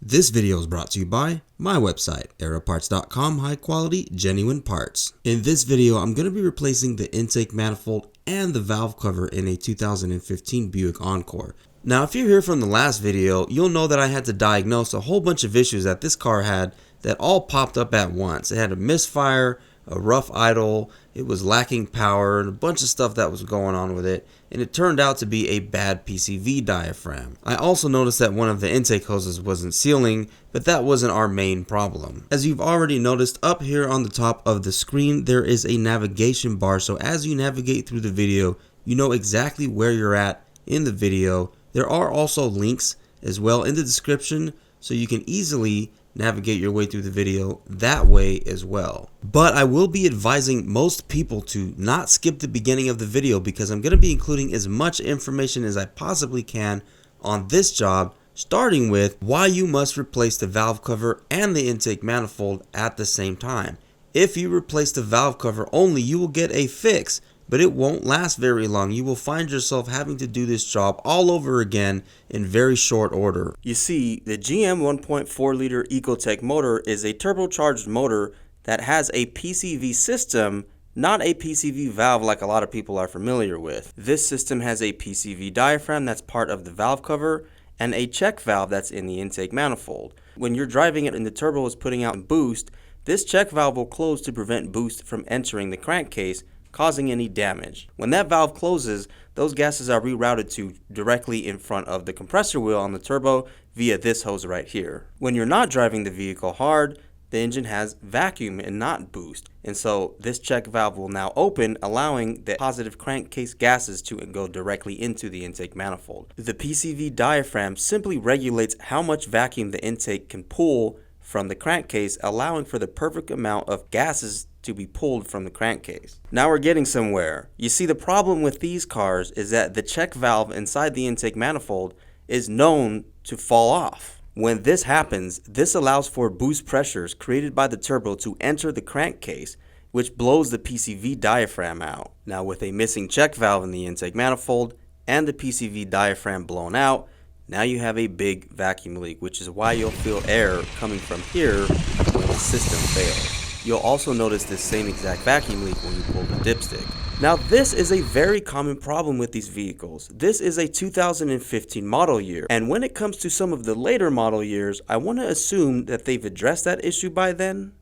This video is brought to you by my website, aeroparts.com, high quality, genuine parts. In this video, I'm going to be replacing the intake manifold and the valve cover in a 2015 Buick Encore. Now, if you're here from the last video, you'll know that I had to diagnose a whole bunch of issues that this car had that all popped up at once. It had a misfire, a rough idle, it was lacking power, and a bunch of stuff that was going on with it, and it turned out to be a bad PCV diaphragm. I also noticed that one of the intake hoses wasn't sealing, but that wasn't our main problem. As you've already noticed, up here on the top of the screen there is a navigation bar, so as you navigate through the video, you know exactly where you're at in the video. There are also links as well in the description, so you can easily navigate your way through the video that way as well. But I will be advising most people to not skip the beginning of the video because I'm going to be including as much information as I possibly can on this job, starting with why you must replace the valve cover and the intake manifold at the same time. If you replace the valve cover only, you will get a fix, but it won't last very long. You will find yourself having to do this job all over again in very short order. You see, the GM 1.4 liter Ecotec motor is a turbocharged motor that has a PCV system, not a PCV valve like a lot of people are familiar with. This system has a PCV diaphragm that's part of the valve cover and a check valve that's in the intake manifold. When you're driving it and the turbo is putting out boost, this check valve will close to prevent boost from entering the crankcase, causing any damage. When that valve closes, those gases are rerouted to directly in front of the compressor wheel on the turbo via this hose right here. When you're not driving the vehicle hard, the engine has vacuum and not boost, and so this check valve will now open, allowing the positive crankcase gases to go directly into the intake manifold. The PCV diaphragm simply regulates how much vacuum the intake can pull from the crankcase, allowing for the perfect amount of gases to be pulled from the crankcase. Now we're getting somewhere. You see, the problem with these cars is that the check valve inside the intake manifold is known to fall off. When this happens, this allows for boost pressures created by the turbo to enter the crankcase, which blows the PCV diaphragm out. Now with a missing check valve in the intake manifold and the PCV diaphragm blown out, now you have a big vacuum leak, which is why you'll feel air coming from here when the system fails. You'll also notice this same exact vacuum leak when you pull the dipstick. Now this is a very common problem with these vehicles. This is a 2015 model year, and when it comes to some of the later model years, I want to assume that they've addressed that issue by then.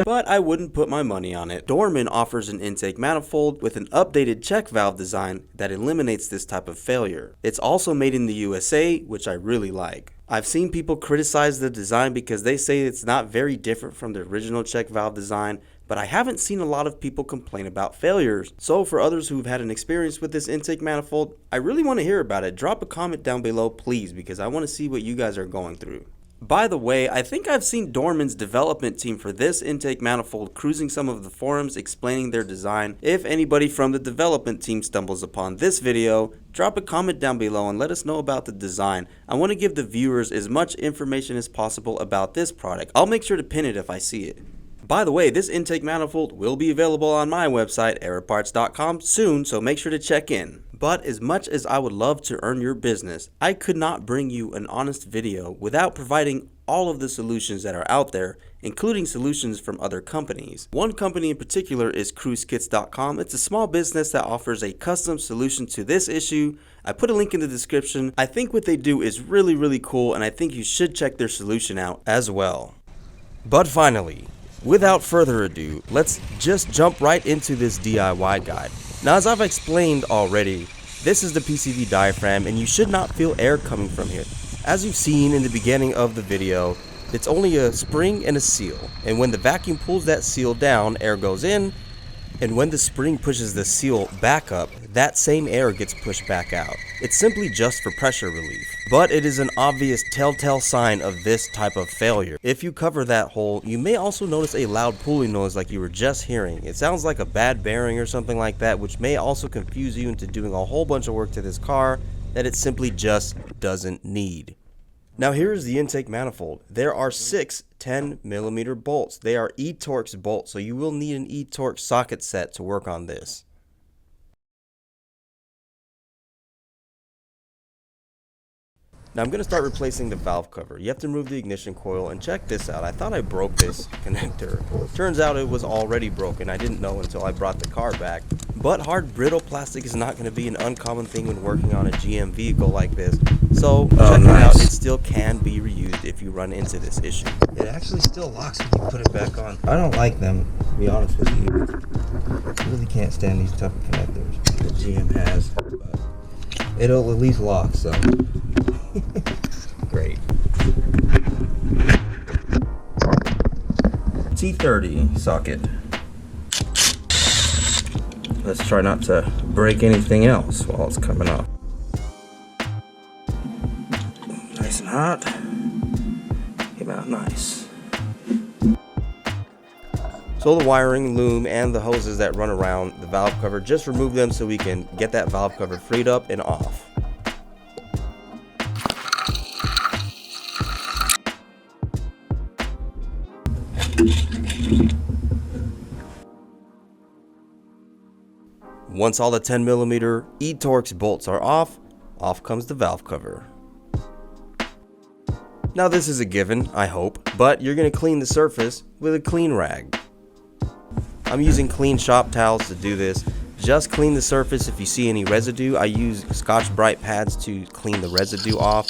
But I wouldn't put my money on it. Dorman offers an intake manifold with an updated check valve design that eliminates this type of failure. It's also made in the USA, which I really like. I've seen people criticize the design because they say it's not very different from the original check valve design, but I haven't seen a lot of people complain about failures. So for others who've had an experience with this intake manifold, I really want to hear about it. Drop a comment down below, please, because I want to see what you guys are going through. By the way, I think I've seen Dorman's development team for this intake manifold cruising some of the forums explaining their design. If anybody from the development team stumbles upon this video, drop a comment down below and let us know about the design. I want to give the viewers as much information as possible about this product. I'll make sure to pin it if I see it. By the way, this intake manifold will be available on my website, aeroparts.com, soon, so make sure to check in. But as much as I would love to earn your business, I could not bring you an honest video without providing all of the solutions that are out there, including solutions from other companies. One company in particular is CruzeKits.com. It's a small business that offers a custom solution to this issue. I put a link in the description. I think what they do is really cool, and I think you should check their solution out as well. But finally, without further ado, let's just jump right into this DIY guide. Now, as I've explained already, this is the PCV diaphragm and you should not feel air coming from here. As you've seen in the beginning of the video, it's only a spring and a seal, and when the vacuum pulls that seal down, air goes in, and when the spring pushes the seal back up, that same air gets pushed back out. It's simply just for pressure relief. But it is an obvious telltale sign of this type of failure. If you cover that hole, you may also notice a loud pulling noise like you were just hearing. It sounds like a bad bearing or something like that, which may also confuse you into doing a whole bunch of work to this car that it simply just doesn't need. Now here is the intake manifold. There are 6 10mm bolts. They are eTorx bolts, so you will need an eTorx socket set to work on this. Now I'm going to start replacing the valve cover. You have to remove the ignition coil, and check this out. I thought I broke this connector. Turns out it was already broken. I didn't know until I brought the car back. But hard brittle plastic is not going to be an uncommon thing when working on a GM vehicle like this. So check it out. It still can be reused if you run into this issue. It actually still locks when you put it back on. I don't like them, to be honest with you. I really can't stand these type of connectors that GM has. But it'll at least lock, so great. T30 socket. Let's try not to break anything else while it's coming off. Nice and hot. Came out nice. So the wiring, loom, and the hoses that run around the valve cover, just remove them so we can get that valve cover freed up and off. Once all the 10mm E-Torx bolts are off comes the valve cover. Now this is a given, I hope, but you're going to clean the surface with a clean rag. I'm using clean shop towels to do this. Just clean the surface if you see any residue. I use Scotch-Brite pads to clean the residue off.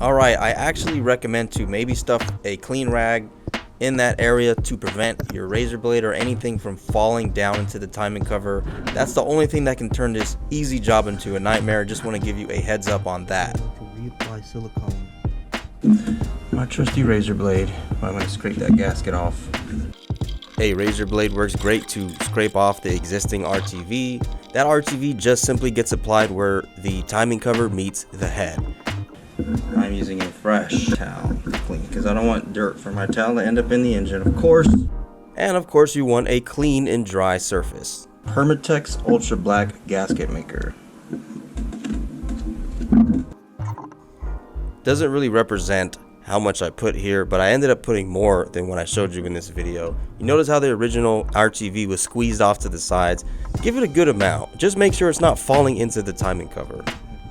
Alright, I actually recommend to maybe stuff a clean rag in that area to prevent your razor blade or anything from falling down into the timing cover. That's the only thing that can turn this easy job into a nightmare. Just want to give you a heads up on that. Reapply silicone. My trusty razor blade. I'm going to scrape that gasket off. A razor blade works great to scrape off the existing RTV. That RTV just simply gets applied where the timing cover meets the head. I'm using a fresh towel to clean because I don't want dirt from my towel to end up in the engine, of course. And of course you want a clean and dry surface. Permatex Ultra Black Gasket Maker. Doesn't really represent how much I put here, but I ended up putting more than what I showed you in this video. You notice how the original RTV was squeezed off to the sides. Give it a good amount. Just make sure it's not falling into the timing cover.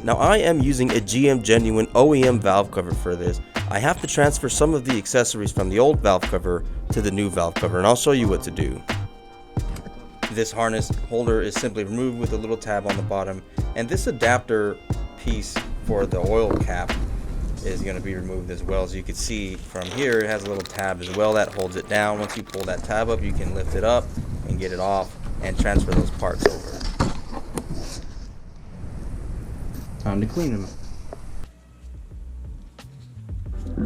Now I am using a GM Genuine OEM valve cover for this. I have to transfer some of the accessories from the old valve cover to the new valve cover, and I'll show you what to do. This harness holder is simply removed with a little tab on the bottom, and this adapter piece for the oil cap is going to be removed as well. As you can see from here, it has a little tab as well that holds it down. Once you pull that tab up, you can lift it up and get it off and transfer those parts over. Time to clean them.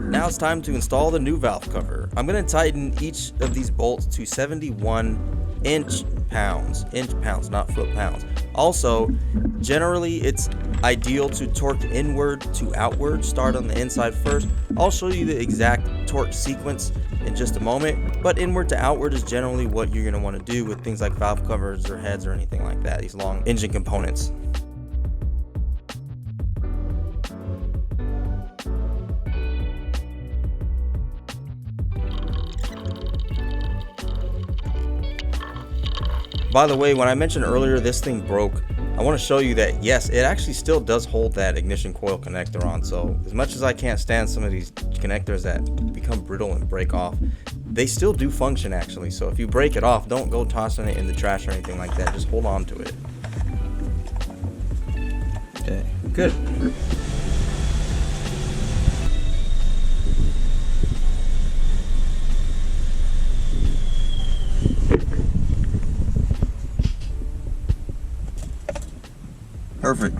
Now it's time to install the new valve cover. I'm going to tighten each of these bolts to 71 inch-pounds, not foot-pounds. Also, generally it's ideal to torque inward to outward. Start on the inside first. I'll show you the exact torque sequence in just a moment, but inward to outward is generally what you're going to want to do with things like valve covers or heads or anything like that, these long engine components. By the way, when I mentioned earlier this thing broke, I want to show you that yes, it actually still does hold that ignition coil connector on. So as much as I can't stand some of these connectors that become brittle and break off, they still do function actually. So if you break it off, don't go tossing it in the trash or anything like that. Just hold on to it. Okay, good. Perfect.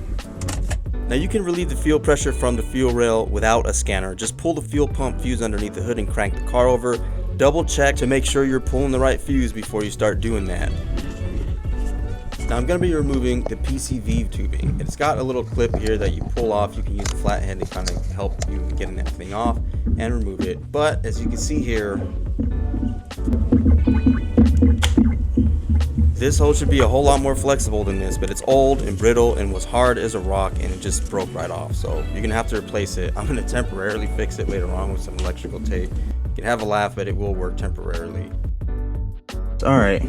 Now you can relieve the fuel pressure from the fuel rail without a scanner. Just pull the fuel pump fuse underneath the hood and crank the car over. Double check to make sure you're pulling the right fuse before you start doing that. Now I'm going to be removing the PCV tubing. It's got a little clip here that you pull off. You can use a flathead to kind of help you getting that thing off and remove it. But as you can see here, this hose should be a whole lot more flexible than this, but it's old and brittle and was hard as a rock and it just broke right off. So you're going to have to replace it. I'm going to temporarily fix it later on with some electrical tape. You can have a laugh, but it will work temporarily. All right.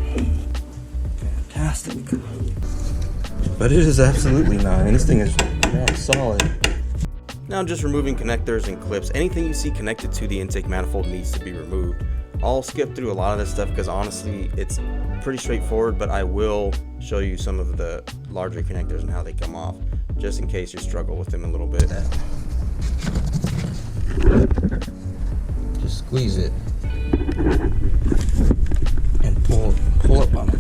fantastic. But it is absolutely not. And this thing is rock solid. Now I'm just removing connectors and clips. Anything you see connected to the intake manifold needs to be removed. I'll skip through a lot of this stuff because honestly it's pretty straightforward, but I will show you some of the larger connectors and how they come off, just in case you struggle with them a little bit. Just squeeze it and pull up on it.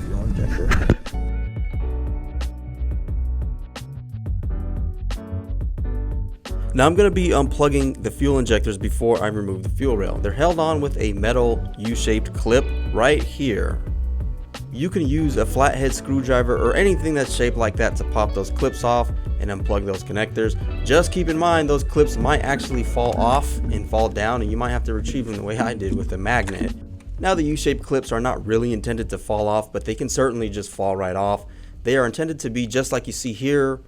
Fuel injector. Now I'm going to be unplugging the fuel injectors before I remove the fuel rail. They're held on with a metal U-shaped clip right here. You can use a flathead screwdriver or anything that's shaped like that to pop those clips off and unplug those connectors. Just keep in mind those clips might actually fall off and fall down, and you might have to retrieve them the way I did with a magnet. Now the U-shaped clips are not really intended to fall off, but they can certainly just fall right off. They are intended to be just like you see here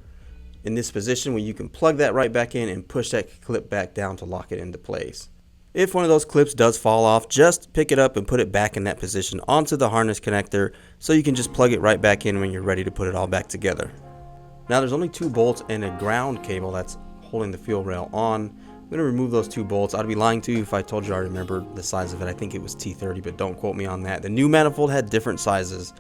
in this position, where you can plug that right back in and push that clip back down to lock it into place. If one of those clips does fall off, just pick it up and put it back in that position onto the harness connector so you can just plug it right back in when you're ready to put it all back together. Now there's only 2 bolts and a ground cable that's holding the fuel rail on. I'm going to remove those 2 bolts. I'd be lying to you if I told you I remembered the size of it. I think it was T30, but don't quote me on that. The new manifold had different sizes.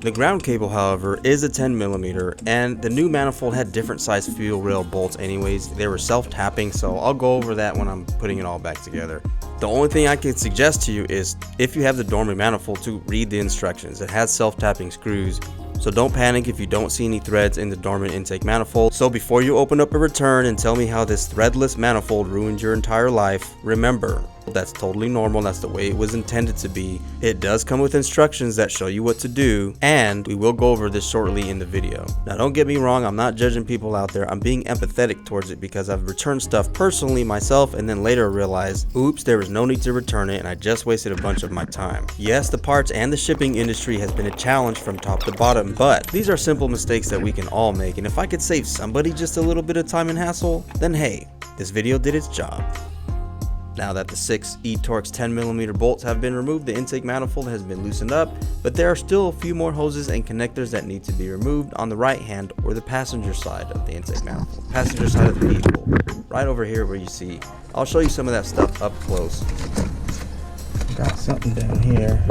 The ground cable, however, is a 10mm, and the new manifold had different size fuel rail bolts anyways. They were self-tapping, so I'll go over that when I'm putting it all back together. The only thing I can suggest to you is, if you have the dormant manifold, to read the instructions. It has self-tapping screws, so don't panic if you don't see any threads in the dormant intake manifold. So before you open up a return and tell me how this threadless manifold ruined your entire life, remember, that's totally normal. That's the way it was intended to be. It does come with instructions that show you what to do, and we will go over this shortly in the video. Now don't get me wrong, I'm not judging people out there. I'm being empathetic towards it because I've returned stuff personally myself and then later realized, oops, there was no need to return it and I just wasted a bunch of my time. Yes, the parts and the shipping industry has been a challenge from top to bottom, but these are simple mistakes that we can all make, and if I could save somebody just a little bit of time and hassle, then hey, this video did its job. Now that the 6 eTorx 10mm bolts have been removed, the intake manifold has been loosened up, but there are still a few more hoses and connectors that need to be removed on the right hand or the passenger side of the intake manifold. Passenger side of the vehicle, right over here where you see. I'll show you some of that stuff up close. Got something down here.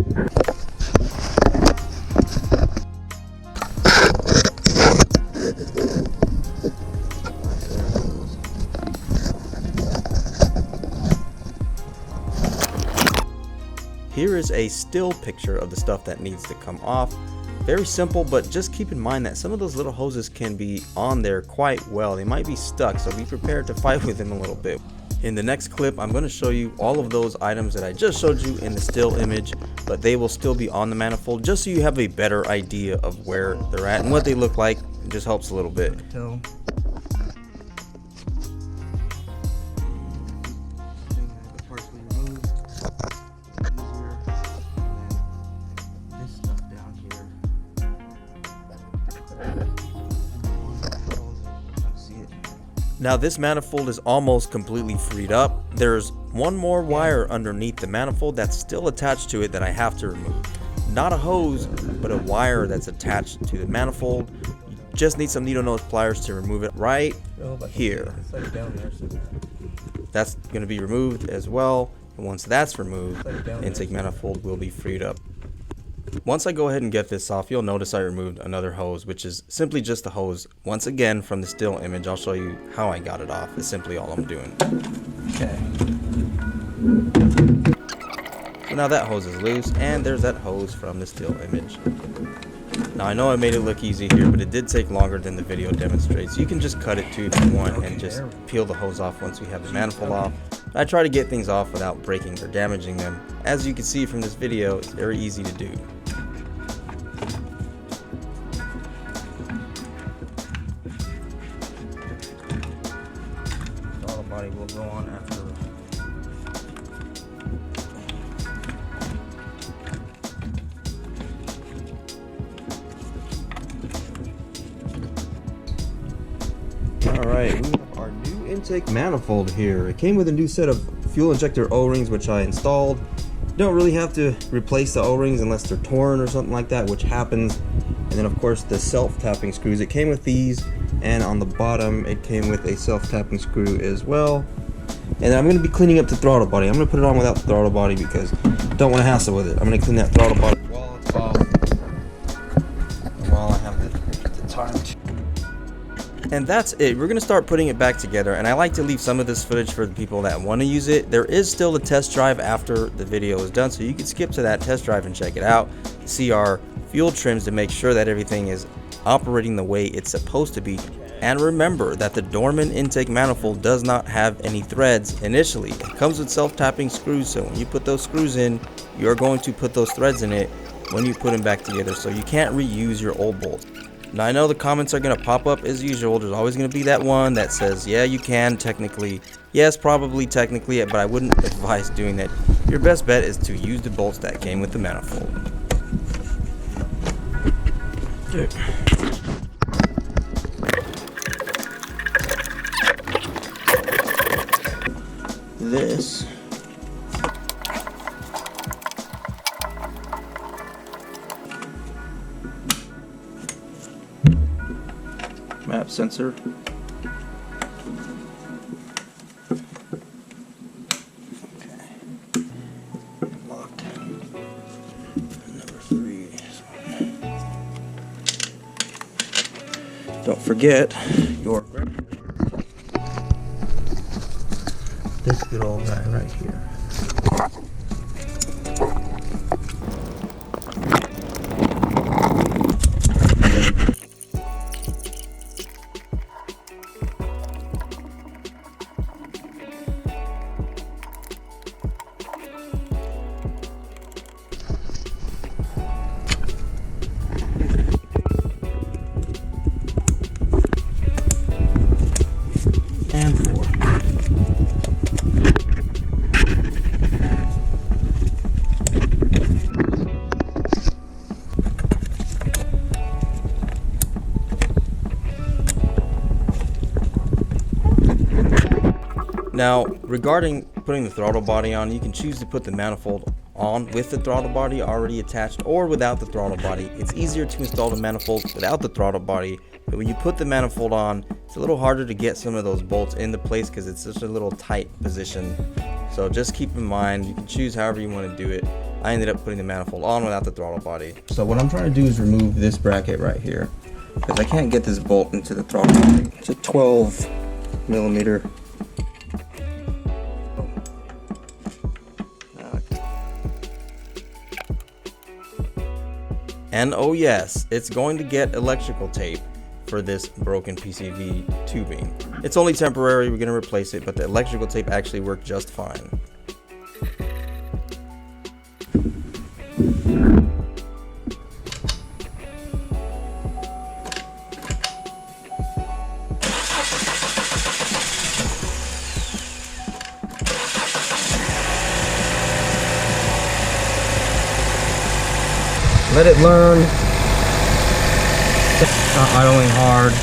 Here is a still picture of the stuff that needs to come off. Very simple, but just keep in mind that some of those little hoses can be on there quite well. They might be stuck, so be prepared to fight with them a little bit. In the next clip, I'm going to show you all of those items that I just showed you in the still image, but they will still be on the manifold, just so you have a better idea of where they're at and what they look like. It just helps a little bit. Now this manifold is almost completely freed up. There's one more wire underneath the manifold that's still attached to it that I have to remove. Not a hose, but a wire that's attached to the manifold. You just need some needle nose pliers to remove it right here. That's going to be removed as well. And once that's removed, the intake manifold will be freed up. Once I go ahead and get this off, you'll notice I removed another hose, which is simply just the hose. Once again, from the still image, I'll show you how I got it off. It's simply all I'm doing. Okay. So now that hose is loose, and there's that hose from the still image. Now I know I made it look easy here, but it did take longer than the video demonstrates. You can just cut it too if you want and just peel the hose off once we have the manifold off. I try to get things off without breaking or damaging them. As you can see from this video, it's very easy to do. Throttle body will go on after. Alright, we have our new intake manifold here. It came with a new set of fuel injector O-rings, which I installed. You don't really have to replace the O-rings unless they're torn or something like that, which happens. And then of course the self-tapping screws. It came with these, and on the bottom it came with a self-tapping screw as well. And then I'm going to be cleaning up the throttle body. I'm going to put it on without the throttle body because I don't want to hassle with it. I'm going to clean that throttle body while it's off, while I have the time to. And that's it. We're going to start putting it back together, and I like to leave some of this footage for the people that want to use it. There is still a test drive after the video is done, so you can skip to that test drive and check it out. See our fuel trims to make sure that everything is operating the way it's supposed to be. And remember that the dormant intake manifold does not have any threads initially. It comes with self-tapping screws, so when you put those screws in, you're going to put those threads in it when you put them back together, so you can't reuse your old bolts. Now I know the comments are going to pop up as usual. There's always going to be that one that says, yeah, you can technically. Yes, probably technically, but I wouldn't advise doing that. Your best bet is to use the bolts that came with the manifold. This map sensor. Locked. Number 3. Don't forget your this good old guy right here. And 4. Now, regarding putting the throttle body on, you can choose to put the manifold on with the throttle body already attached or without the throttle body. It's easier to install the manifold without the throttle body, but when you put the manifold on, it's a little harder to get some of those bolts into place because it's such a little tight position. So just keep in mind, you can choose however you want to do it. I ended up putting the manifold on without the throttle body. So what I'm trying to do is remove this bracket right here because I can't get this bolt into the throttle body. It's a 12 millimeter. And oh yes, it's going to get electrical tape for this broken PCV tubing. It's only temporary, we're going to replace it, but the electrical tape actually worked just fine. Let it learn. It's not idling hard.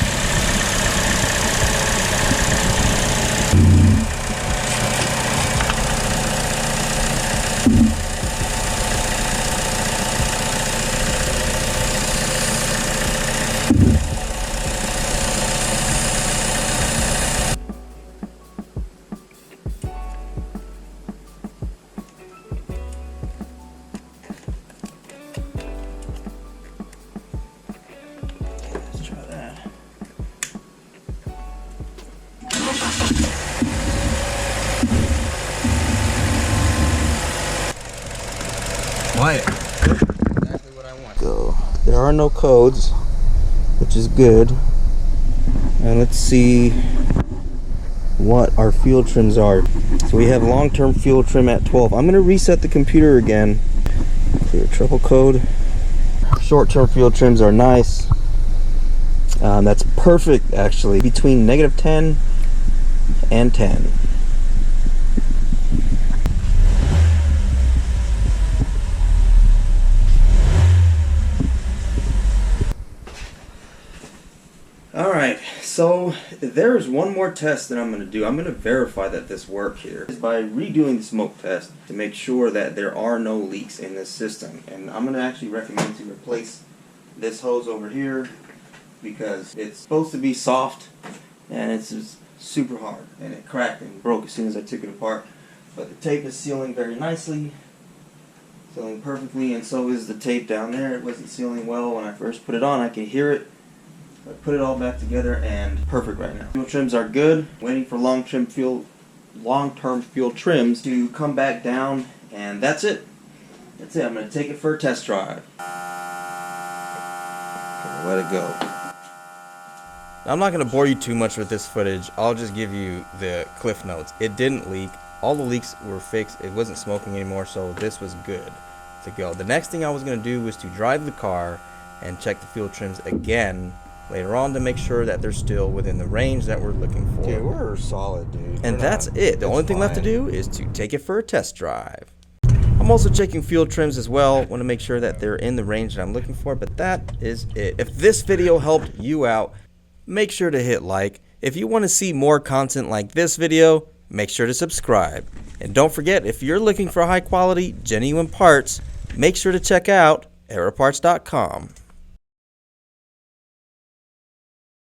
Quiet. Exactly what I want. So there are no codes, which is good. And let's see what our fuel trims are. So we have long-term fuel trim at 12. I'm going to reset the computer again. Clear trouble code. Short-term fuel trims are nice. That's perfect actually, between -10 and 10. Alright, so There's one more test that I'm going to do. I'm going to verify that this worked here is by redoing the smoke test to make sure that there are no leaks in this system. And I'm going to actually recommend to replace this hose over here because it's supposed to be soft and it's just super hard, and it cracked and broke as soon as I took it apart. But the tape is sealing very nicely, sealing perfectly, and so is the tape down there. It wasn't sealing well when I first put it on. I can hear it. I put it all back together and perfect right now. Fuel trims are good. Waiting for long-term fuel trims to come back down, and that's it. That's it. I'm going to take it for a test drive. Let it go. I'm not going to bore you too much with this footage. I'll just give you the cliff notes. It didn't leak. All the leaks were fixed. It wasn't smoking anymore, so this was good to go. The next thing I was going to do was to drive the car and check the fuel trims again later on to make sure that they're still within the range that we're looking for. Dude, we're solid, dude. And that's it. The only thing left to do is to take it for a test drive. I'm also checking fuel trims as well. Want to make sure that they're in the range that I'm looking for, but that is it. If this video helped you out, make sure to hit like. If you want to see more content like this video, make sure to subscribe. And don't forget, if you're looking for high quality, genuine parts, make sure to check out aeroparts.com.